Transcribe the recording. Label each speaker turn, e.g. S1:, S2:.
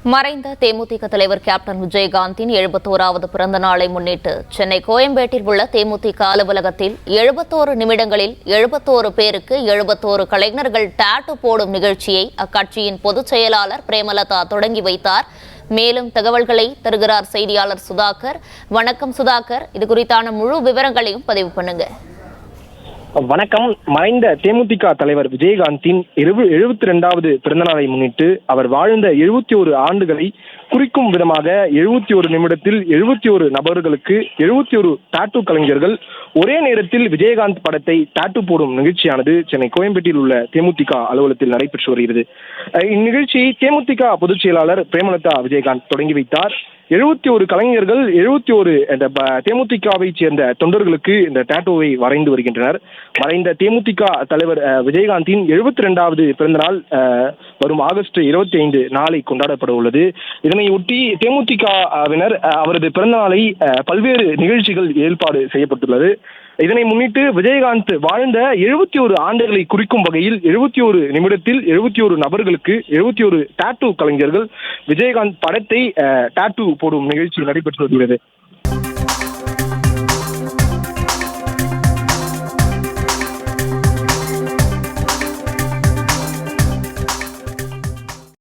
S1: மறைந்த தேமுதிக தலைவர் கேப்டன் விஜயகாந்தின் 71வது பிறந்த நாளை முன்னிட்டு சென்னை கோயம்பேட்டில் உள்ள தேமுதிக அலுவலகத்தில் 71 நிமிடங்களில் 71 பேருக்கு 71 கலைஞர்கள் டாட்டூ போடும் நிகழ்ச்சியை அக்கட்சியின் பொதுச் செயலாளர் பிரேமலதா தொடங்கி வைத்தார். மேலும் தகவல்களை தருகிறார் செய்தியாளர் சுதாகர். வணக்கம் சுதாகர், இது குறித்தான முழு விவரங்களையும் பதிவு பண்ணுங்க.
S2: வணக்கம். மறைந்த தேமுதிக தலைவர் விஜயகாந்தின் 72வது பிறந்தநாளை முன்னிட்டு அவர் வாழ்ந்த 71 ஆண்டுகளை குறிக்கும் விதமாக 71 நிமிடத்தில் 71 நபர்களுக்கு 71 டாட்டூ கலைஞர்கள் ஒரே நேரத்தில் விஜயகாந்த் படத்தை டாட்டூ போடும் நிகழ்ச்சியானது சென்னை கோயம்பேட்டில் உள்ள தேமுதிக அலுவலகத்தில் நடைபெற்று வருகிறது. இந்நிகழ்ச்சியை தேமுதிக பொதுச் செயலாளர் பிரேமலதா விஜயகாந்த் தொடங்கி வைத்தார். 71 கலைஞர்கள் 71 தேமுதிகவை சேர்ந்த தொண்டர்களுக்கு இந்த டாட்டூவை வரைந்து வருகின்றனர். மறைந்த தேமுதிக தலைவர் விஜயகாந்தின் 72வது பிறந்தநாள் வரும் ஆகஸ்ட் 25 நாளை கொண்டாடப்பட உள்ளது. இதனையொட்டி தேமுதிகவினர் அவரது பிறந்தநாளை பல்வேறு நிகழ்ச்சிகள் ஏற்பாடு செய்யப்பட்டுள்ளது. இதனை முன்னிட்டு விஜயகாந்த் வாழ்ந்த 71 ஆண்டுகளை குறிக்கும் வகையில் 71 நிமிடத்தில் 71 நபர்களுக்கு 71 டாட்டூ கலைஞர்கள் விஜயகாந்த் படத்தை டாட்டூ போடும் நிகழ்ச்சி நடைபெற்று வருகிறது.